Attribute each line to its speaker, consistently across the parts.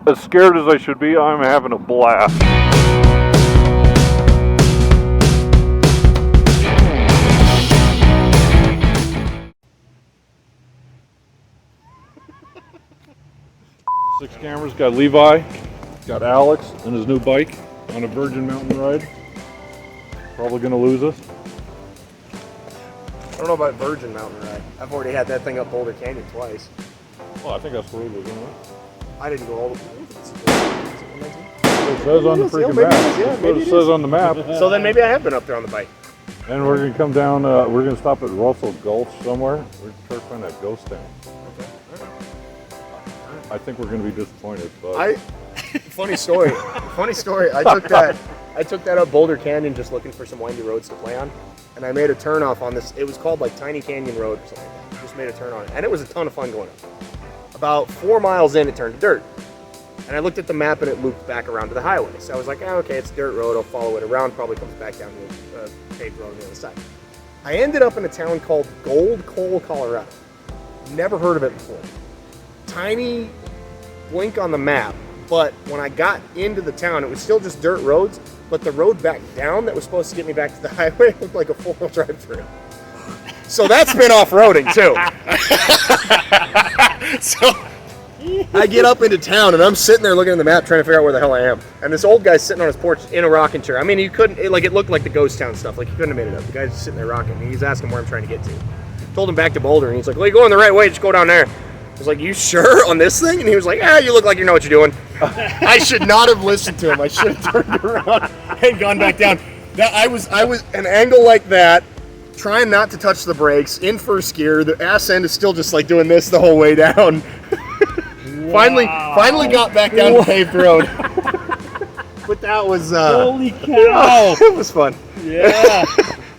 Speaker 1: as scared as I should be, I'm having a blast. Six cameras, got Levi, got Alex and his new bike on a Virgin Mountain ride. Probably gonna lose us.
Speaker 2: I don't know about Virgin Mountain ride. I've already had that thing up Boulder Canyon twice.
Speaker 1: Well, I think that's where it was, isn't it?
Speaker 2: I didn't go all the way.
Speaker 1: It says on the freaking map. That's what it says on the map.
Speaker 2: So then maybe I have been up there on the bike.
Speaker 1: And we're gonna come down, we're gonna stop at Russell Gulch somewhere. We're gonna try to find that ghost town.
Speaker 2: Okay.
Speaker 1: I think we're gonna be disappointed, but
Speaker 2: Funny story. Funny story. I took that up Boulder Canyon just looking for some windy roads to play on. And I made a turn off on this. It was called like Tiny Canyon Road or something like that. Just made a turn on it. And it was a ton of fun going up. About 4 miles in, it turned to dirt. And I looked at the map and it looped back around to the highway. So I was like, oh, okay, it's a dirt road. I'll follow it around. Probably comes back down to a paved road on the other side. I ended up in a town called Gold Coal, Colorado. Never heard of it before. Tiny blink on the map. But when I got into the town, it was still just dirt roads. But the road back down that was supposed to get me back to the highway looked like a 4-wheel drive through. So that's been off-roading too. So I get up into town and I'm sitting there looking at the map trying to figure out where the hell I am. And this old guy's sitting on his porch in a rocking chair. I mean, you couldn't, it looked like the ghost town stuff. Like, you couldn't have made it up. The guy's just sitting there rocking and he's asking where I'm trying to get to. Told him back to Boulder and he's like, well, you're going the right way, just go down there. I was like, you sure on this thing? And he was like, you look like you know what you're doing. I should not have listened to him. I should have turned around and gone back down. I was an angle like that, trying not to touch the brakes, in first gear. The ass end is still just like doing this the whole way down. Wow. Finally got back down the paved road. But that was
Speaker 3: holy cow!
Speaker 2: It was fun.
Speaker 3: Yeah.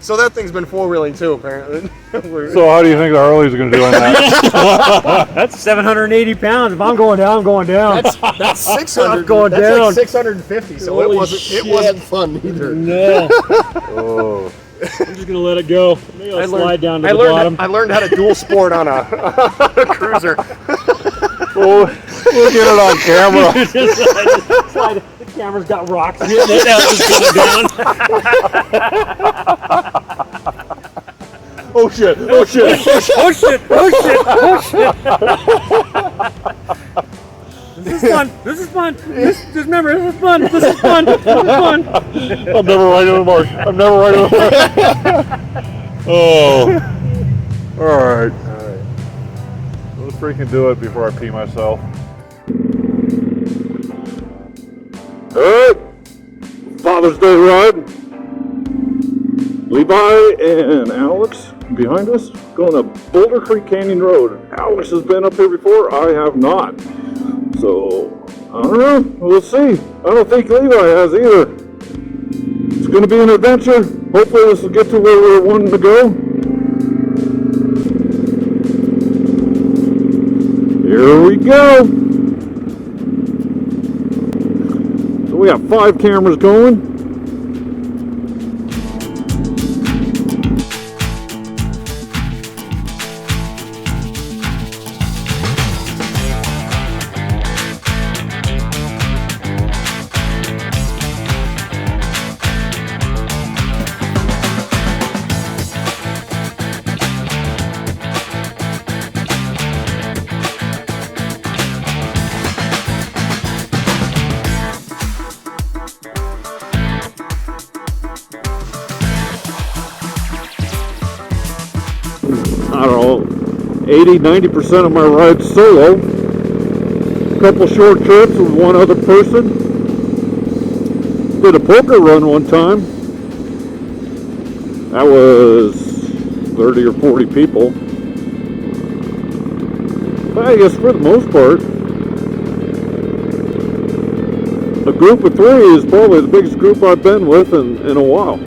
Speaker 2: So that thing's been four-wheeling too, apparently.
Speaker 1: So how do you think the Harley's going to do on that?
Speaker 3: That's 780 pounds. If I'm going down, I'm going down.
Speaker 2: That's 600.
Speaker 3: Going
Speaker 2: that's
Speaker 3: down.
Speaker 2: Like 650. So
Speaker 3: Holy
Speaker 2: it wasn't fun either.
Speaker 3: No.
Speaker 1: Oh.
Speaker 3: I'm just gonna let it go. Maybe I'll slide down to the bottom.
Speaker 2: I learned how to dual sport on a cruiser.
Speaker 1: We'll get it on camera.
Speaker 3: Just slide. The camera's got rocks in it. Now it's going down.
Speaker 1: Oh shit! Oh shit!
Speaker 3: Oh shit! Oh shit! Oh shit! This is fun. This is fun. Just remember, this is fun. This is fun. This is fun.
Speaker 1: I'm never right on the mark. I'm never right on the mark. Oh. All right. Let's freaking do it before I pee myself. All right. Father's Day ride. Levi and Alex behind us going up Boulder Creek Canyon Road. Alex has been up here before. I have not. So, I don't know. We'll see. I don't think Levi has either. It's going to be an adventure. Hopefully this will get to where we're wanting to go. Here we go. So we have 5 cameras going. I don't know, 80-90% of my ride's solo. A couple short trips with one other person. Did a poker run one time. That was 30 or 40 people. But I guess for the most part, a group of 3 is probably the biggest group I've been with in a while.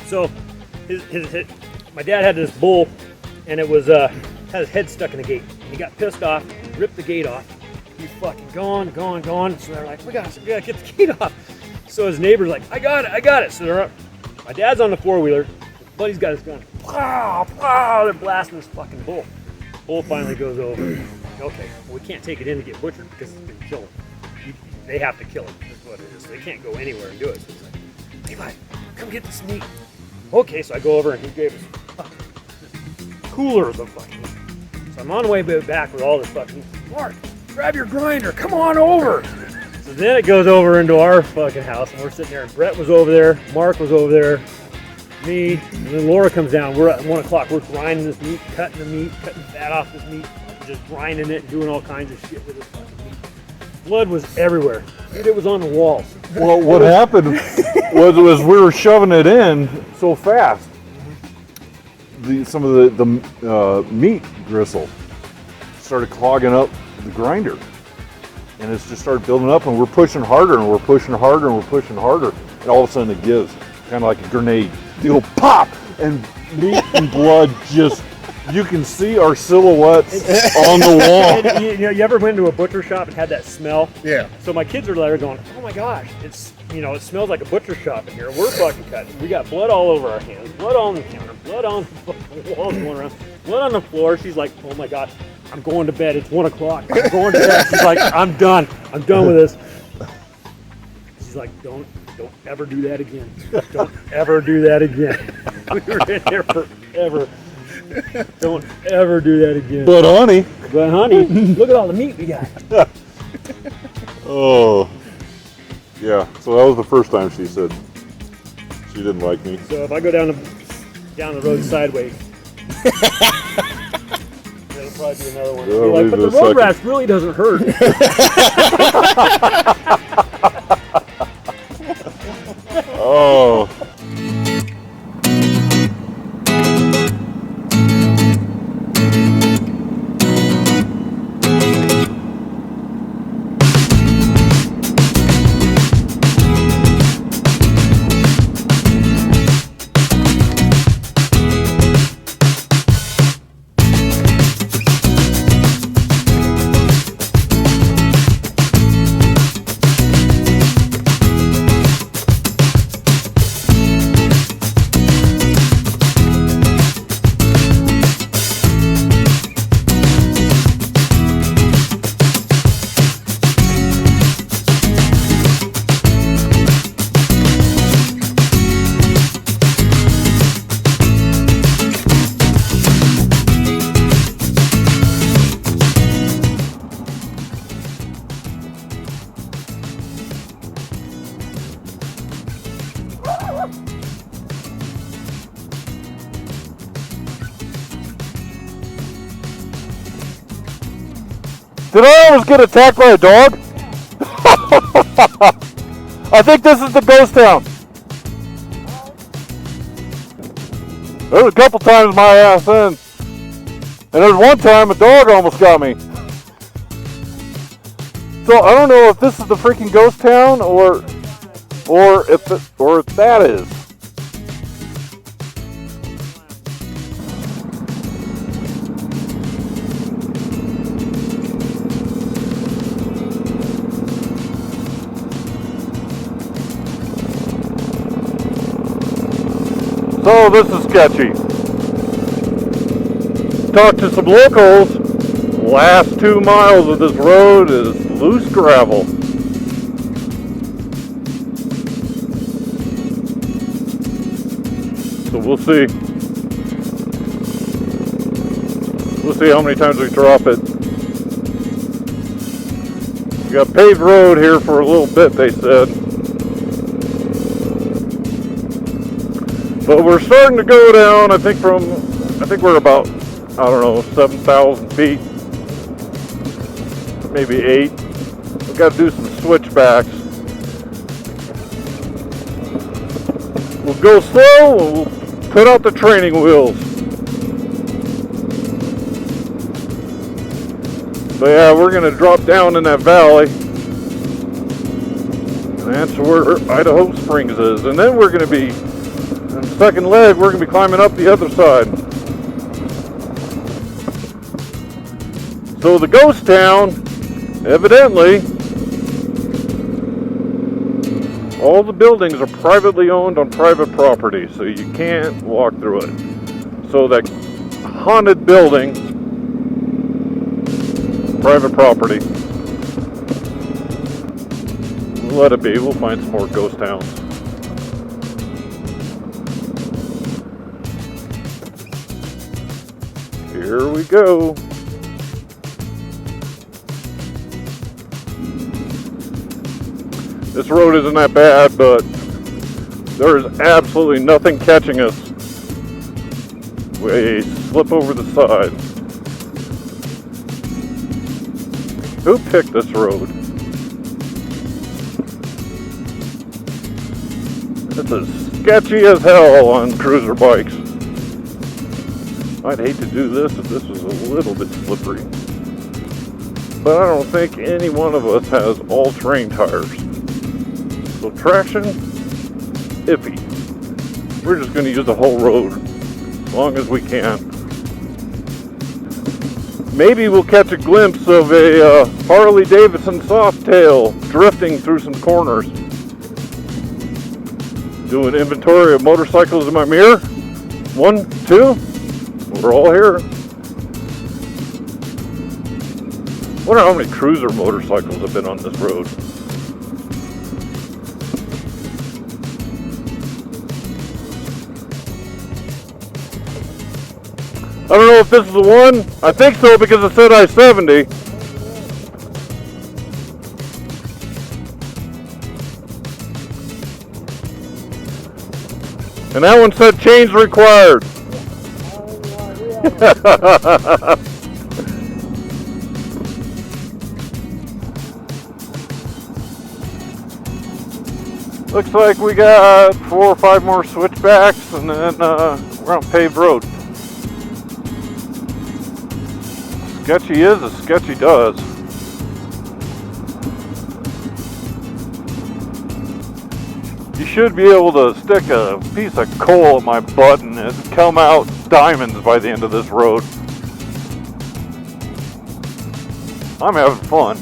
Speaker 3: So my dad had this bull, and it was had his head stuck in the gate. And he got pissed off, ripped the gate off. He's fucking gone. So they're like, we gotta get the gate off. So his neighbor's like, I got it. So they're up. My dad's on the 4-wheeler. His buddy's got his gun. Pow! They're blasting this fucking bull. Bull finally goes over. Okay, well, we can't take it in to get butchered because it's been killed. They have to kill it. That's what it is. They can't go anywhere and do it. So he's like, Levi, come get this meat. Okay, so I go over and he gave us coolers of fucking meat. So I'm on the way back with all this fucking, Mark, grab your grinder, come on over. So then it goes over into our fucking house and we're sitting there and Brett was over there, Mark was over there, me, and then Laura comes down. We're at 1 o'clock, we're grinding this meat, cutting the meat, cutting fat off this meat, just grinding it and doing all kinds of shit with this fucking meat. Blood was everywhere. Dude, it was on the walls.
Speaker 1: Well, what happened was we were shoving it in so fast. Some of the meat gristle started clogging up the grinder. And it's just started building up, and we're pushing harder, and we're pushing harder, and we're pushing harder. And all of a sudden it gives, kind of like a grenade. It'll pop, and meat and blood just, you can see our silhouettes on the wall.
Speaker 3: And, you ever went to a butcher shop and had that smell?
Speaker 2: Yeah.
Speaker 3: So my kids are there going, oh my gosh, it smells like a butcher shop in here. We're fucking cutting. We got blood all over our hands, blood on the counter, blood on the walls going around, blood on the floor. She's like, oh my gosh, I'm going to bed. It's 1 o'clock. I'm going to bed. She's like, I'm done with this. She's like, don't ever do that again. Don't ever do that again. We were in there forever. Don't ever do that again.
Speaker 1: But honey,
Speaker 3: look at all the meat we got.
Speaker 1: oh, yeah. So that was the first time she said she didn't like me.
Speaker 3: So if I go down the road sideways, that'll probably be another one.
Speaker 1: Yeah,
Speaker 3: Like, but the road rash really doesn't hurt.
Speaker 1: Oh. Did I almost get attacked by a dog? I think this is the ghost town. There was a couple times my ass in. And there was one time a dog almost got me. So I don't know if this is the freaking ghost town or if that is. So this is Sketchy. Talked to some locals. Last 2 miles of this road is loose gravel. So we'll see. We'll see how many times we drop it. We got paved road here for a little bit, they said. But we're starting to go down, I think we're about, 7,000 feet, maybe 8. We've got to do some switchbacks. We'll go slow and we'll put out the training wheels. So yeah, we're going to drop down in that valley. And that's where Idaho Springs is. And then we're going to be And the second leg, we're going to be climbing up the other side. So the ghost town, evidently, all the buildings are privately owned on private property, so you can't walk through it. So that haunted building, private property. We'll let it be. We'll find some more ghost towns. Here we go. This road isn't that bad, but there is absolutely nothing catching us. We slip over the side. Who picked this road? This is sketchy as hell on cruiser bikes. I'd hate to do this if this was a little bit slippery. But I don't think any one of us has all-terrain tires. So traction, iffy. We're just going to use the whole road as long as we can. Maybe we'll catch a glimpse of a Harley Davidson Softail drifting through some corners. Do an inventory of motorcycles in my mirror. 1, 2. We're all here. Wonder how many cruiser motorcycles have been on this road. I don't know if this is the one. I think so because it said I-70. And that one said chains required. Looks like we got 4 or 5 more switchbacks and then we're on paved road. Sketchy is as sketchy does. You should be able to stick a piece of coal in my butt and it'd come out diamonds by the end of this road. I'm having fun.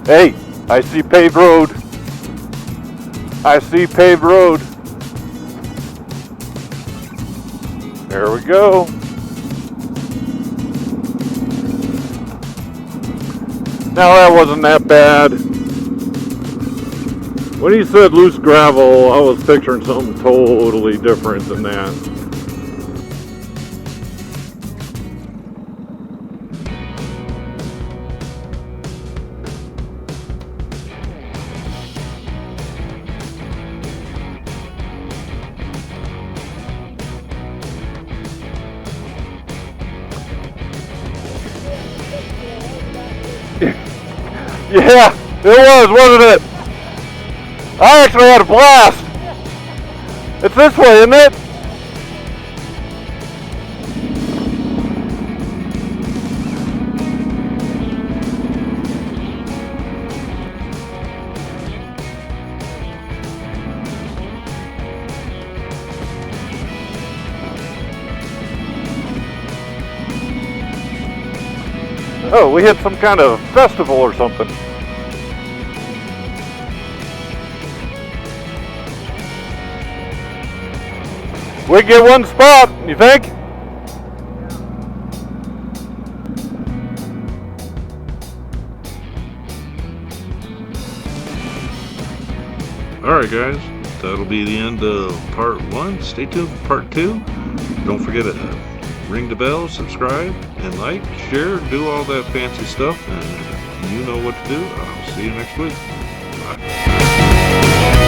Speaker 1: Hey, I see paved road. I see paved road. There we go. Now that wasn't that bad. When he said loose gravel, I was picturing something totally different than that. Yeah, it was, wasn't it? I actually had a blast. It's this way, isn't it? Oh, we hit some kind of festival or something. We get one spot, you think?
Speaker 4: Alright guys, that'll be the end of part 1. Stay tuned for part 2. Don't forget to ring the bell, subscribe, and like, share, do all that fancy stuff, and you know what to do. I'll see you next week. Bye.